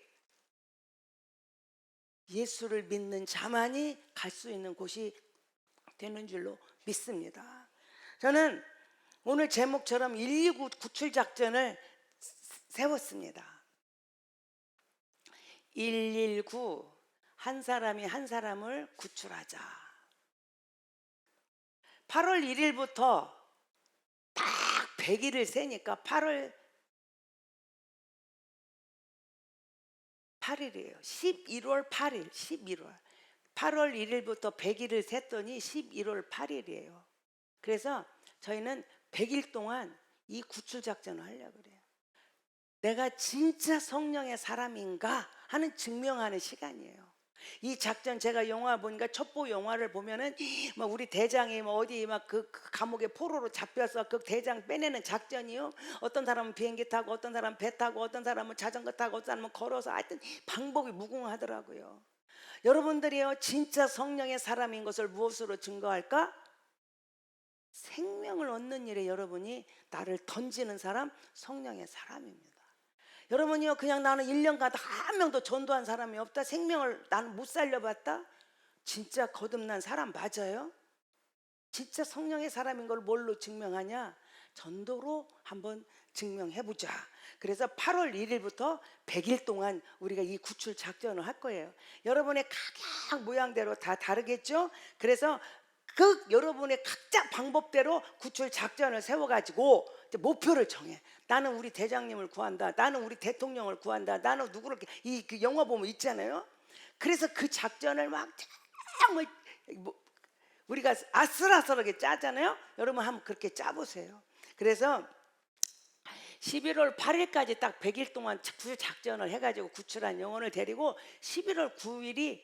예수를 믿는 자만이 갈 수 있는 곳이 되는 줄로 믿습니다. 저는 오늘 제목처럼 119 구출 작전을 세웠습니다. 119, 한 사람이 한 사람을 구출하자. 8월 1일부터 딱 100일을 세니까 8월 8일이에요. 11월 8일, 11월. 8월 1일부터 100일을 셌더니 11월 8일이에요. 그래서 저희는 100일 동안 이 구출 작전을 하려고 그래요. 내가 진짜 성령의 사람인가 하는 증명하는 시간이에요. 이 작전, 제가 영화 보니까 첩보 영화를 보면은 막 우리 대장이 뭐 어디 막 그 감옥에 포로로 잡혀서 그 대장 빼내는 작전이요. 어떤 사람은 비행기 타고, 어떤 사람은 배 타고, 어떤 사람은 자전거 타고, 어떤 사람은 걸어서, 하여튼 방법이 무궁하더라고요. 여러분들이요, 진짜 성령의 사람인 것을 무엇으로 증거할까? 생명을 얻는 일에 여러분이 나를 던지는 사람, 성령의 사람입니다. 여러분이요, 그냥 나는 1년간 한 명도 전도한 사람이 없다, 생명을 나는 못 살려봤다, 진짜 거듭난 사람 맞아요? 진짜 성령의 사람인 걸 뭘로 증명하냐? 전도로 한번 증명해보자. 그래서 8월 1일부터 100일 동안 우리가 이 구출 작전을 할 거예요. 여러분의 각양 모양대로 다 다르겠죠? 그래서 그 여러분의 각자 방법대로 구출 작전을 세워가지고 이제 목표를 정해. 나는 우리 대장님을 구한다, 나는 우리 대통령을 구한다, 나는 누구를, 그 영화 보면 있잖아요. 그래서 그 작전을 막 우리가 아슬아슬하게 짜잖아요. 여러분 한번 그렇게 짜보세요. 그래서 11월 8일까지 딱 100일 동안 구출 작전을 해가지고 구출한 영혼을 데리고 11월 9일이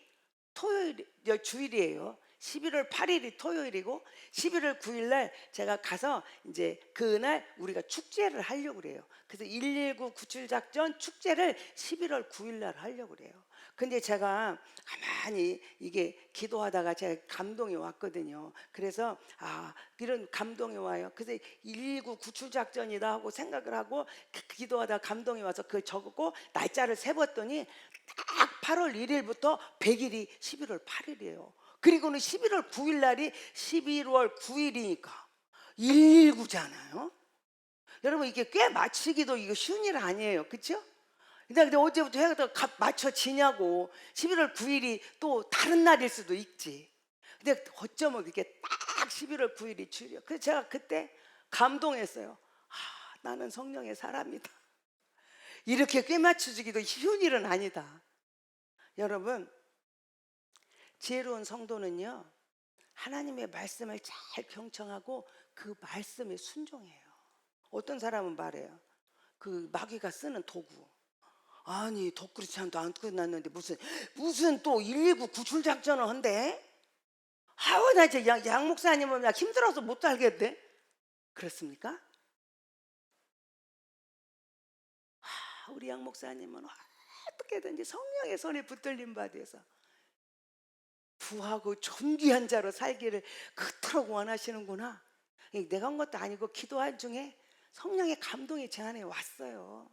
토요일, 주일이에요. 11월 8일이 토요일이고 11월 9일 날 제가 가서 이제 그날 우리가 축제를 하려고 그래요. 그래서 119 구출 작전 축제를 11월 9일 날 하려고 그래요. 근데 제가 가만히 이게 기도하다가 제가 감동이 왔거든요. 그래서 이런 감동이 와요. 그래서 119 구출 작전이다 하고 생각을 하고 기도하다가 감동이 와서 그걸 적었고 날짜를 세봤더니 딱 8월 1일부터 100일이 11월 8일이에요. 그리고는 11월 9일 날이 11월 9일이니까 119잖아요. 여러분 이게 꽤 맞추기도 이거 쉬운 일 아니에요. 그렇죠? 근데 어제부터 해가 맞춰지냐고. 11월 9일이 또 다른 날일 수도 있지. 근데 어쩌면 이게 딱 11월 9일이 주일이에요. 그래서 제가 그때 감동했어요. 나는 성령의 사람이다. 이렇게 꽤 맞춰주기도 쉬운 일은 아니다. 여러분, 지혜로운 성도는요, 하나님의 말씀을 잘 경청하고 그 말씀에 순종해요. 어떤 사람은 말해요. 그 마귀가 쓰는 도구. 아니 덕그리찬도 안 끝났는데 무슨 또 119 구출 작전을 한대? 나 이제 양 목사님은 나 힘들어서 못 살겠대. 그렇습니까? 우리 양 목사님은 어떻게든지 성령의 손에 붙들림 받아서 부하고 존귀한 자로 살기를 그토록 원하시는구나. 내가 한 것도 아니고 기도할 중에 성령의 감동이 제 안에 왔어요.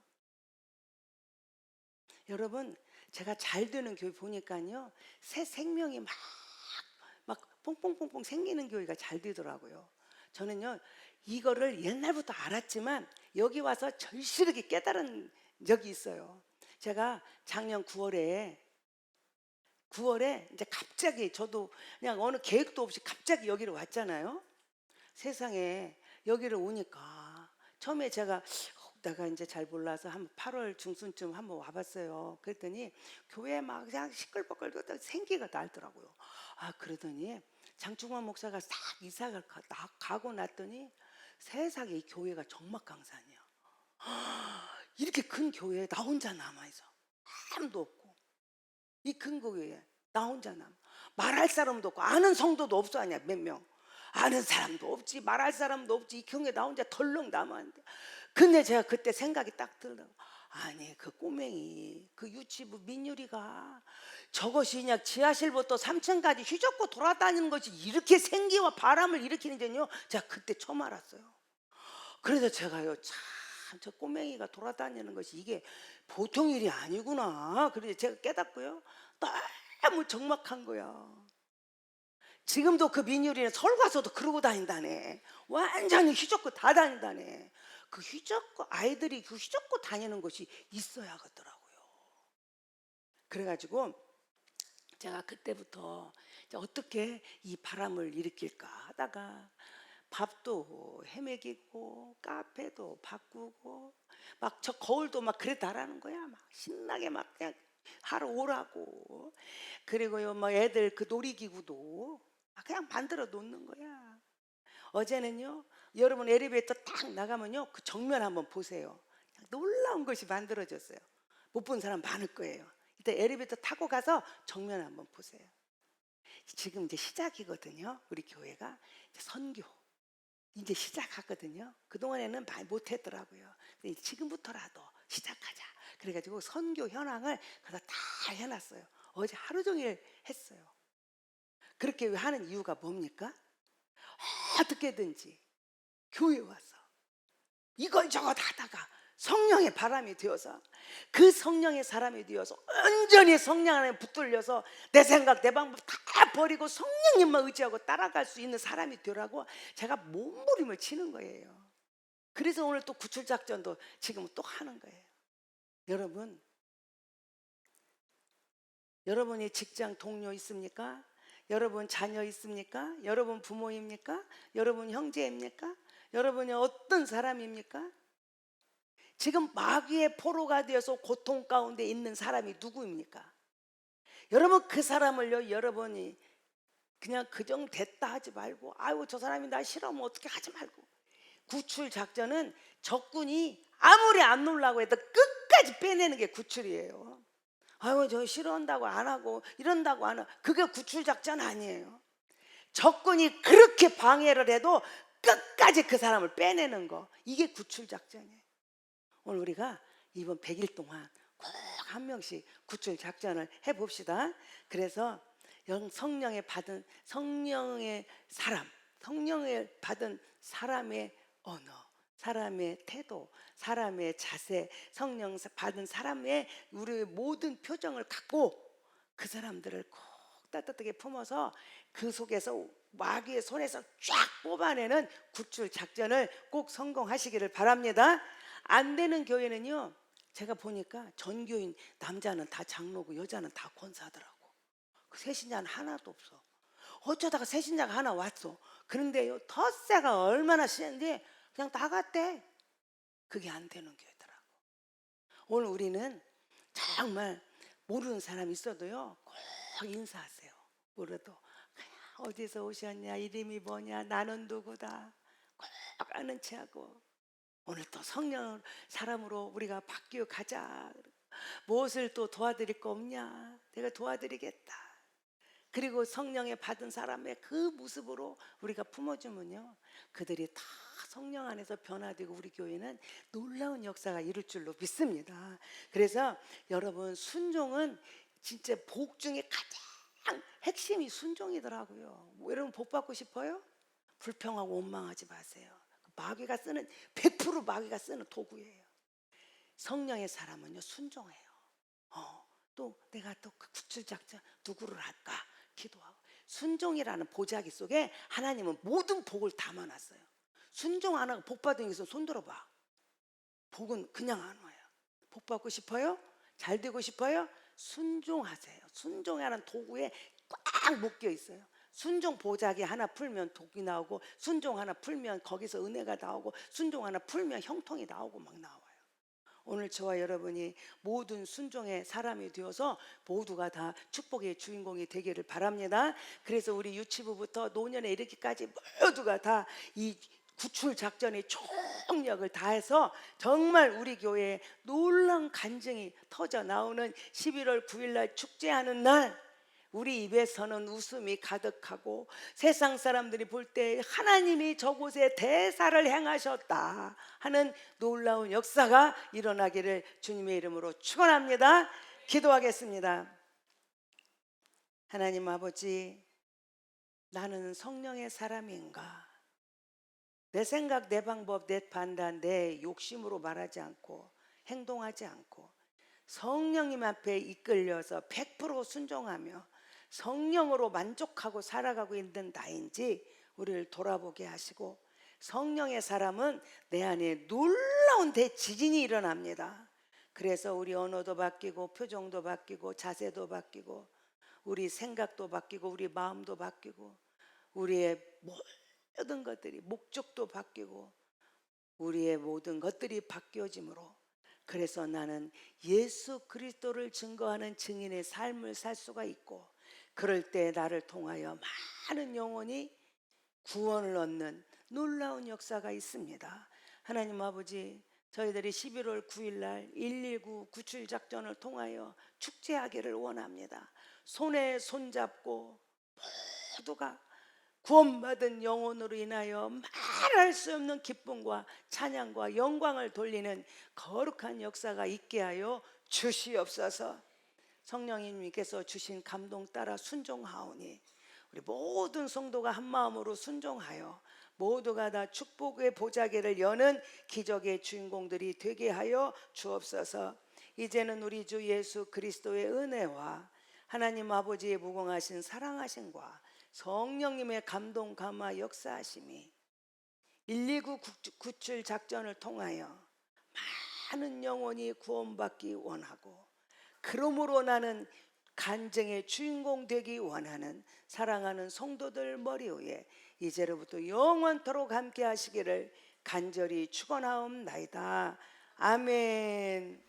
여러분, 제가 잘 되는 교회 보니까요, 새 생명이 막 뽕뽕뽕뽕 생기는 교회가 잘 되더라고요. 저는요, 이거를 옛날부터 알았지만 여기 와서 절실하게 깨달은 적이 있어요. 제가 작년 9월에 이제 갑자기 저도 그냥 어느 계획도 없이 갑자기 여기로 왔잖아요. 세상에 여기를 오니까 처음에 내가 이제 잘 몰라서 한 8월 중순쯤 한번 와봤어요. 그랬더니 교회 막 그냥 시끌벅글 생기가 날더라고요. 그러더니 장충원 목사가 싹 이사를 가고 났더니 세상에 이 교회가 정막강산이야. 이렇게 큰 교회에 나 혼자 남아있어. 아무도 없고 이 큰 교회에 나 혼자 남아. 말할 사람도 없고 아는 성도도 없어. 아니야 몇 명. 아는 사람도 없지, 말할 사람도 없지. 이 교회 나 혼자 덜렁 남았는데. 근데 제가 그때 생각이 딱 들더라고. 아니 그 꼬맹이, 그 유치부 민유리가 저것이 그냥 지하실부터 3층까지 휘젓고 돌아다니는 것이 이렇게 생기와 바람을 일으키는지요, 제가 그때 처음 알았어요. 그래서 제가요, 참 저 꼬맹이가 돌아다니는 것이 이게 보통 일이 아니구나. 그래서 제가 깨닫고요, 너무 적막한 거야. 지금도 그 민유리는 서울 가서도 그러고 다닌다네. 완전히 휘젓고 다 다닌다네. 그 휘젓고, 아이들이 그 휘젓고 다니는 것이 있어야겠더라고요. 그래가지고 제가 그때부터 어떻게 이 바람을 일으킬까 하다가 밥도 헤매기고 카페도 바꾸고 막 저 거울도 막 그래 달라는 거야. 막 신나게 막 그냥 하러 오라고. 그리고요 막 애들 그 놀이기구도 막 그냥 만들어 놓는 거야. 어제는요, 여러분 엘리베이터 딱 나가면요 그 정면 한번 보세요. 놀라운 것이 만들어졌어요. 못 본 사람 많을 거예요. 이때 엘리베이터 타고 가서 정면 한번 보세요. 지금 이제 시작이거든요. 우리 교회가 이제 선교 이제 시작하거든요. 그동안에는 많이 못했더라고요. 근데 지금부터라도 시작하자. 그래가지고 선교 현황을 그래서 다 해놨어요. 어제 하루 종일 했어요. 그렇게 하는 이유가 뭡니까? 어떻게든지 교회 와서 이것저것 하다가 성령의 바람이 되어서, 그 성령의 사람이 되어서 온전히 성령 안에 붙들려서 내 생각 내 방법 다 버리고 성령님만 의지하고 따라갈 수 있는 사람이 되라고 제가 몸부림을 치는 거예요. 그래서 오늘 또 구출작전도 지금 또 하는 거예요. 여러분, 여러분이 직장 동료 있습니까? 여러분 자녀 있습니까? 여러분 부모입니까? 여러분 형제입니까? 여러분이 어떤 사람입니까? 지금 마귀의 포로가 되어서 고통 가운데 있는 사람이 누구입니까? 여러분 그 사람을요, 여러분이 그냥 그정 됐다 하지 말고, 아이고 저 사람이 나 싫어하면 어떻게 하지 말고. 구출 작전은 적군이 아무리 안 놀라고 해도 끝까지 빼내는 게 구출이에요. 아이고 저 싫어한다고 안 하고 이런다고 안 하고, 그게 구출 작전 아니에요. 적군이 그렇게 방해를 해도 끝까지 그 사람을 빼내는 거, 이게 구출 작전이에요. 오늘 우리가 이번 100일 동안 꼭 한 명씩 구출 작전을 해봅시다. 그래서 성령의 받은 성령의 사람, 성령을 받은 사람의 언어, 사람의 태도, 사람의 자세, 성령 받은 사람의 우리의 모든 표정을 갖고 그 사람들을 꼭 따뜻하게 품어서 그 속에서 마귀의 손에서 쫙 뽑아내는 구출 작전을 꼭 성공하시기를 바랍니다. 안 되는 교회는요, 제가 보니까 전교인 남자는 다 장로고 여자는 다 권사더라고. 그 새신자는 하나도 없어. 어쩌다가 새신자가 하나 왔어. 그런데요, 텃세가 얼마나 심한데 그냥 나갔대. 그게 안 되는 교회더라고. 오늘 우리는 정말 모르는 사람 있어도요 꼭 인사하세요. 모르도 그냥 어디서 오셨냐, 이름이 뭐냐, 나는 누구다 꼭 아는 체하고, 오늘 또 성령 사람으로 우리가 바뀌어 가자. 무엇을 또 도와드릴 거 없냐? 내가 도와드리겠다. 그리고 성령에 받은 사람의 그 모습으로 우리가 품어주면요, 그들이 다 성령 안에서 변화되고 우리 교회는 놀라운 역사가 이룰 줄로 믿습니다. 그래서 여러분, 순종은 진짜 복 중에 가장 핵심이 순종이더라고요. 여러분 복 받고 싶어요? 불평하고 원망하지 마세요. 마귀가 쓰는 100% 마귀가 쓰는 도구예요. 성령의 사람은요 순종해요. 또 내가 또 그 구출 작전 누구를 할까 기도하고. 순종이라는 보자기 속에 하나님은 모든 복을 담아놨어요. 순종 안 하고 복 받은 것은 손 들어봐. 복은 그냥 안 와요. 복 받고 싶어요? 잘 되고 싶어요? 순종하세요. 순종이라는 도구에 꽉 묶여 있어요. 순종 보자기 하나 풀면 독이 나오고, 순종 하나 풀면 거기서 은혜가 나오고, 순종 하나 풀면 형통이 나오고 막 나와요. 오늘 저와 여러분이 모든 순종의 사람이 되어서 모두가 다 축복의 주인공이 되기를 바랍니다. 그래서 우리 유치부부터 노년에 이르기까지 모두가 다 이 구출 작전의 총력을 다해서 정말 우리 교회에 놀라운 간증이 터져 나오는 11월 9일 날 축제하는 날, 우리 입에서는 웃음이 가득하고 세상 사람들이 볼 때 하나님이 저곳에 대사를 행하셨다 하는 놀라운 역사가 일어나기를 주님의 이름으로 축원합니다. 기도하겠습니다. 하나님 아버지, 나는 성령의 사람인가? 내 생각, 내 방법, 내 판단, 내 욕심으로 말하지 않고 행동하지 않고 성령님 앞에 이끌려서 100% 순종하며 성령으로 만족하고 살아가고 있는 나인지 우리를 돌아보게 하시고, 성령의 사람은 내 안에 놀라운 대지진이 일어납니다. 그래서 우리 언어도 바뀌고 표정도 바뀌고 자세도 바뀌고 우리 생각도 바뀌고 우리 마음도 바뀌고 우리의 모든 것들이 목적도 바뀌고 우리의 모든 것들이 바뀌어지므로, 그래서 나는 예수 그리스도를 증거하는 증인의 삶을 살 수가 있고, 그럴 때 나를 통하여 많은 영혼이 구원을 얻는 놀라운 역사가 있습니다. 하나님 아버지, 저희들이 11월 9일 날 119 구출 작전을 통하여 축제하기를 원합니다. 손에 손잡고 모두가 구원받은 영혼으로 인하여 말할 수 없는 기쁨과 찬양과 영광을 돌리는 거룩한 역사가 있게 하여 주시옵소서. 성령님께서 주신 감동 따라 순종하오니 우리 모든 성도가 한 마음으로 순종하여 모두가 다 축복의 보자기를 여는 기적의 주인공들이 되게 하여 주옵소서. 이제는 우리 주 예수 그리스도의 은혜와 하나님 아버지의 무궁하신 사랑하심과 성령님의 감동 감화 역사하심이 119 구출 작전을 통하여 많은 영혼이 구원받기 원하고, 그러므로 나는 간증의 주인공 되기 원하는 사랑하는 성도들 머리 위에 이제로부터 영원토록 함께 하시기를 간절히 축원하옵나이다. 아멘.